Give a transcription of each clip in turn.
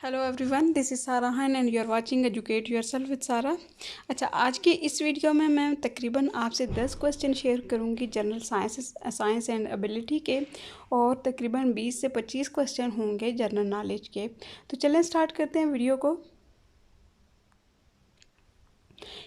Hello everyone, this is Sara हैन and you are watching educate yourself with Sara. अच्छा, आज की इस वीडियो में मैं तकरीबन आपसे 10 क्वेश्चन शेयर करूंगी जनरल साइंस एंड एबिलिटी के, और तकरीबन 20 से 25 क्वेश्चन होंगे जनरल नॉलेज के। तो चलें स्टार्ट करते हैं वीडियो को।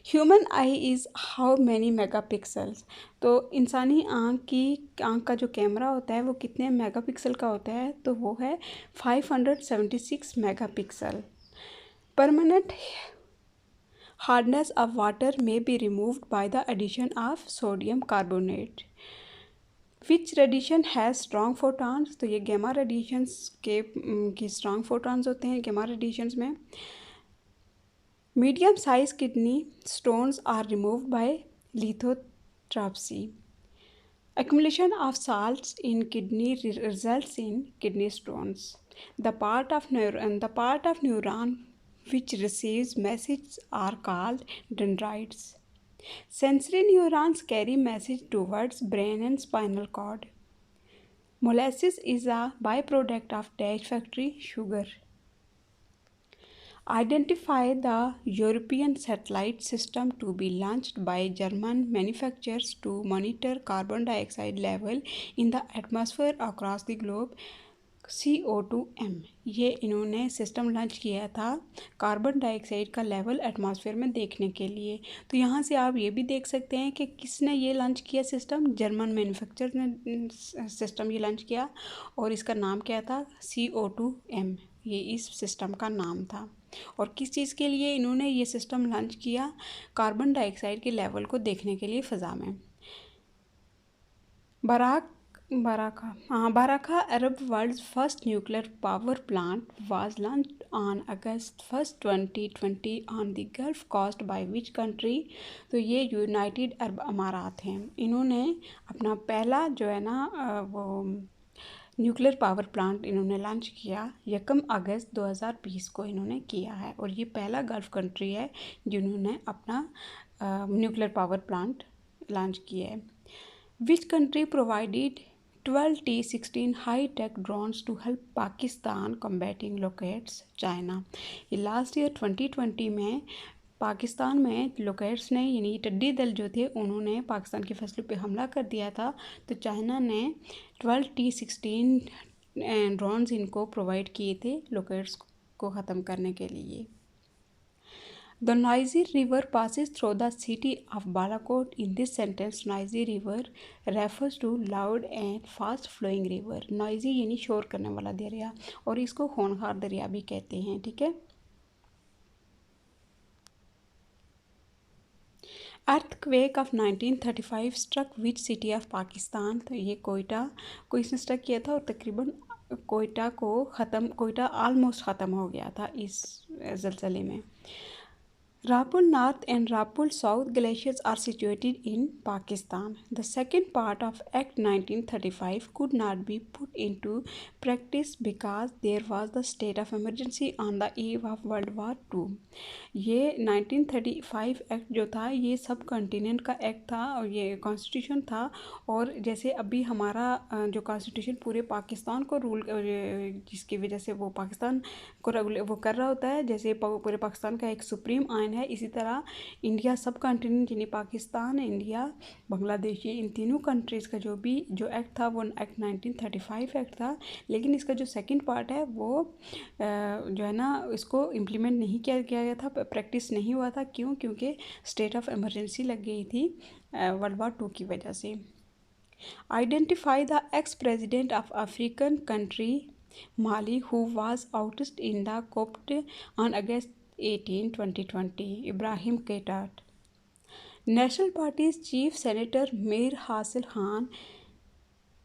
Human I is how many megapixels. तो इंसानी आँख का जो कैमरा होता है वो कितने मेगापिक्सल का होता है? तो वो है 576 megapixel. Permanent hardness of water may be removed by the addition of sodium carbonate. Which radiation has strong photons? तो ये gamma radiations की strong photons होते हैं gamma radiations में। Medium size kidney stones are removed by lithotripsy. Accumulation of salts in kidney results in kidney stones. The part of neuron which receives messages are called dendrites. Sensory neurons carry message towards brain and spinal cord. Molasses is a byproduct of dash factory sugar. Identify the European satellite system to be launched by German manufacturers to monitor carbon dioxide level in the atmosphere across the globe. CO2M, ये इन्होंने system launch किया था carbon dioxide का level atmosphere में देखने के लिए। तो यहाँ से आप ये भी देख सकते हैं कि किसने ये लॉन्च किया सिस्टम। जर्मन मैन्युफैक्चरर ने सिस्टम ये लॉन्च किया, और इसका नाम क्या था? CO2M, ये इस सिस्टम का नाम था। और किस चीज़ के लिए इन्होंने ये सिस्टम लॉन्च किया? कार्बन डाइऑक्साइड के लेवल को देखने के लिए फ़ज़ा में। Barakah, Arab world's first nuclear power plant, was launched on August 1st, 2020 on the Gulf Coast by which country? तो ये यूनाइटेड अरब अमारात हैं। इन्होंने अपना पहला जो है ना वो न्यूक्लियर पावर प्लांट इन्होंने लॉन्च किया 1 अगस्त 2020 को इन्होंने किया है, और ये पहला गल्फ कंट्री है जिन्होंने अपना न्यूक्लियर पावर प्लांट लॉन्च किया है। Which country provided 12 T-16 high-tech drones to help Pakistan combating locusts? China. ये लास्ट ईयर 2020 में पाकिस्तान में लोकेट्स ने यानी टिड्डी दल जो थे उन्होंने पाकिस्तान की फसलों पे हमला कर दिया था। तो चाइना ने 12 T-16 ड्रोन्स इनको प्रोवाइड किए थे लोकेट्स को ख़त्म करने के लिए। The Noisy River passes through the city of Balakot. In this sentence, Noisy River refers to loud and fast-flowing river. Noisy यानी शोर करने वाला दरिया, और इसको होनहार दरिया भी कहते हैं। ठीक है। Earthquake of 1935 struck which city of Pakistan? तो ये कोयटा को इसने स्ट्रक किया था, और तकरीबन कोयटा ऑलमोस्ट ख़त्म हो गया था इस ज़लज़ले में। Rapul North and Rapul South glaciers are situated in Pakistan. The second part of Act 1935 could not be put into practice because there was the state of emergency on the eve of World War II. ये 1935 act जो था ये सब continent का act था, और ये constitution था। और जैसे अभी हमारा जो कॉन्स्टिट्यूशन पूरे पाकिस्तान को रूल, जिसकी वजह से वो पाकिस्तान को वो कर रहा होता है, जैसे पूरे पाकिस्तान का एक सुप्रीम आइन है, इसी तरह इंडिया सब कॉन्टिनेंट यानी पाकिस्तान, इंडिया, बांग्लादेश, ये इन तीनों कंट्रीज़ का जो एक्ट था वो एक्ट 1935 एक्ट था। लेकिन इसका जो सेकंड पार्ट है वो जो है ना इसको इम्प्लीमेंट नहीं किया गया था, प्रैक्टिस नहीं हुआ था। क्यों? क्योंकि स्टेट ऑफ इमरजेंसी लग गई थी वर्ल्ड वार 2 की वजह से। Identify the ex president of African country Mali who was ousted in the coup on August 18, 2020. Ibrahim Keita. National Party's Chief Senator Mir Hasil Khan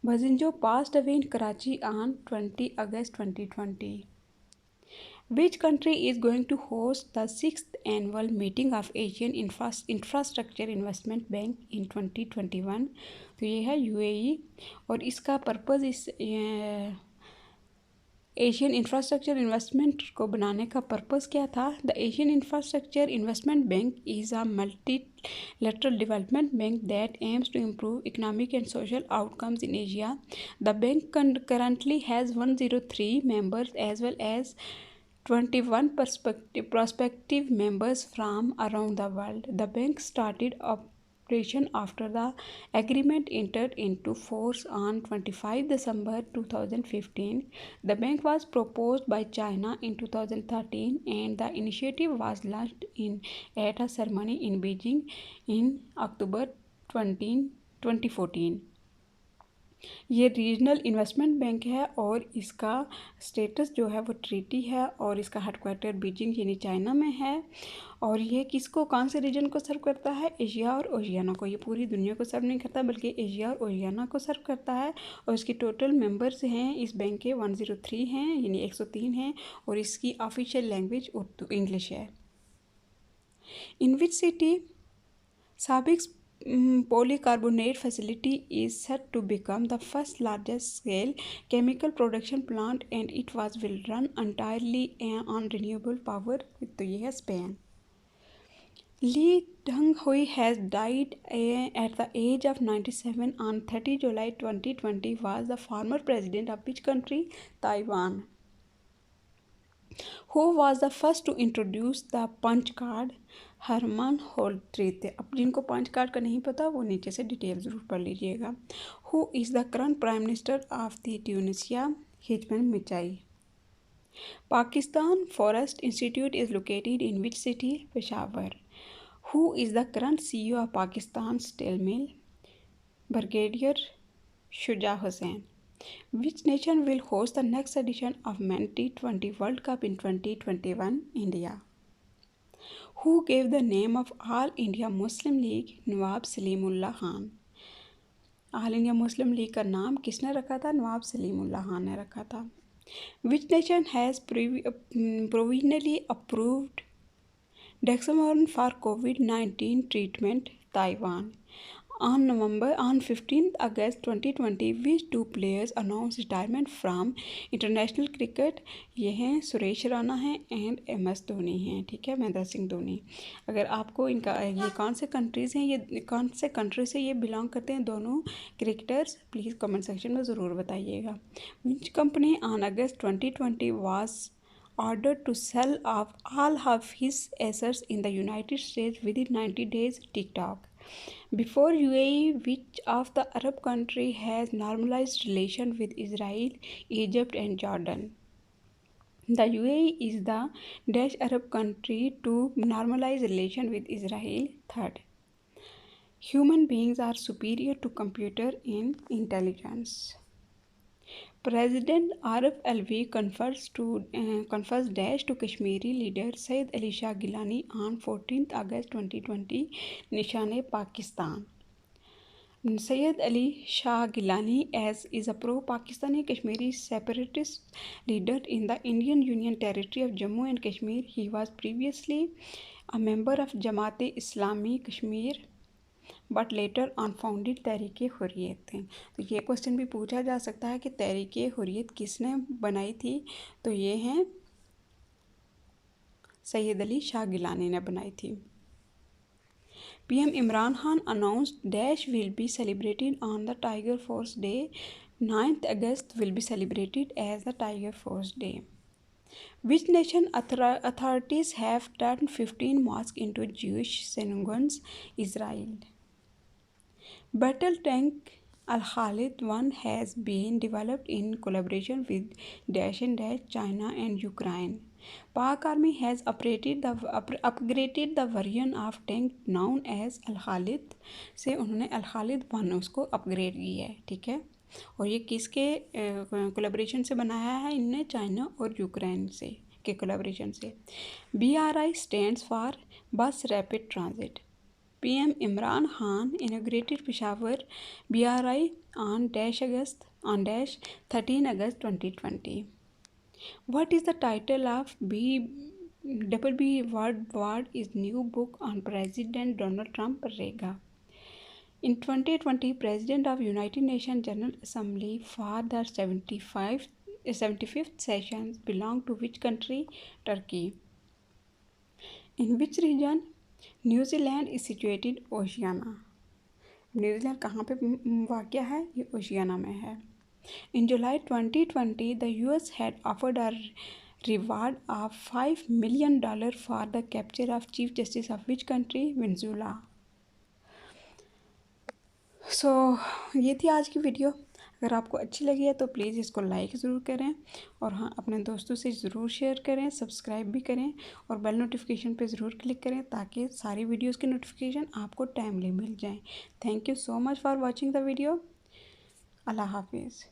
Bazinjo passed away in Karachi on 20 August 2020. Which country is going to host the 6th annual meeting of Asian Infrastructure Investment Bank in 2021? तो ये है UAE, और इसका purpose इस Asian infrastructure investment को बनाने का purpose क्या था? The Asian infrastructure investment bank is a multilateral development bank that aims to improve economic and social outcomes in Asia. The bank currently has 103 members as well as 21 prospective members from around the world. The bank started operation after the agreement entered into force on 25 December 2015. The bank was proposed by China in 2013 and the initiative was launched at a ceremony in Beijing in October 2014. ये regional investment bank है और इसका status जो है वो treaty है और इसका हेडक्वार्टर बीजिंग यानी चाइना में है। और ये किसको, कौन से रीजन को सर्व करता है? एशिया और ओशियाना को। ये पूरी दुनिया को सर्व नहीं करता बल्कि एशिया और ओशियाना को सर्व करता है। और इसके टोटल मेंबर्स हैं इस बैंक के 103 हैं यानी 103 हैं और इसकी ऑफिशियल लैंग्वेज उर्दू इंग्लिश है। In which city SABIC's polycarbonate facility is set to become the first largest scale chemical production plant and it will run entirely on renewable power। तो ये है Spain. Lee Deng-hui has died at the age of 97 on 30 July 2020 was the former president of which country? Taiwan। Who was the first to introduce the punch card? Herman Hollerith. अब जिनको punch card का नहीं पता वो नीचे से detail ज़रूर पढ़ लीजिएगा। Who is the current prime minister of the Tunisia? Hichem Mechichi. Pakistan forest institute is located in which city? Peshawar. Who is the current CEO of Pakistan steel mill? Brigadier Shuja Hussain. Which nation will host the next edition of Men T20 World Cup in 2021? India। Who gave the name of All India Muslim League? Nawab Salimullah Khan. All India Muslim League का नाम किसने रखा था? नवाब सलीमुल्लाह खान ने रखा था। Which nation has provisionally approved Dexamethasone for COVID-19 treatment? Taiwan। On 15th August 2020, which two players announced retirement from international cricket? ये हैं सुरेश राणा हैं एंड MS धोनी हैं। ठीक है, महेंद्र सिंह धोनी। अगर आपको इनका ये कौन से कंट्रीज़ हैं, ये कौन से कंट्री से ये बिलोंग करते हैं दोनों क्रिकेटर्स, प्लीज़ कमेंट सेक्शन में ज़रूर बताइएगा। Which company on August 2020 was ordered to sell off all of his assets in the United States within 90 days? TikTok। Before UAE, which of the Arab country has normalized relation with Israel, Egypt and Jordan? The UAE is the dash Arab country to normalize relation with Israel. Third, human beings are superior to computer in intelligence. President Arif Alvi confers dash to Kashmiri leader Sayyid Ali Shah Gilani on 14th August 2020 Nishan-e Pakistan। Sayyid Ali Shah Gilani is a pro-Pakistani Kashmiri separatist leader in the Indian Union Territory of Jammu and Kashmir. He was previously a member of Jamaat-e-Islami Kashmir but later unfounded Tehreek Hurriyat थे। तो ये question भी पूछा जा सकता है कि तहरीक हुर्रियत किसने बनाई थी? तो ये हैं सैयद अली शाह गिलानी ने बनाई थी। PM Imran Khan announced dash will be celebrated on the tiger force day. 9th August will be celebrated as the Tiger Force Day। Which nation authorities have turned 15 mosques into Jewish synagogues? Israel। Battle tank Al-Khalid 1 has been developed in collaboration with dash and dash China and Ukraine। Pak Army has upgraded the version of tank known as Al-Khalid से उन्होंने Al-Khalid 1 उसको upgrade किया है। ठीक है, और ये किसके कोलैबोरेशन से बनाया है? इनने चाइना और यूक्रेन से के कोलैबोरेशन से। BRI stands for बस rapid transit. PM Imran Khan inaugurated Peshawar BRI on 13 August 2020। What is the title of BB Ward's new book on President Donald Trump? Rega। In 2020, President of United Nations General Assembly for the 75th session belonged to which country? Turkey। In which region New Zealand is situated? Oceania. New Zealand कहाँ पे वाक़या है? ये Oceania में है। इन जुलाई 2020 the US had offered a reward of $5 million for the capture of Chief Justice of which country? Venezuela. सो ये थी आज की वीडियो। अगर आपको अच्छी लगी है तो प्लीज़ इसको लाइक ज़रूर करें और हाँ, अपने दोस्तों से ज़रूर शेयर करें, सब्सक्राइब भी करें और बेल नोटिफिकेशन पे ज़रूर क्लिक करें ताकि सारी वीडियोस की नोटिफिकेशन आपको टाइमली मिल जाए। Thank you so much for watching the video. अल्लाह हाफिज़।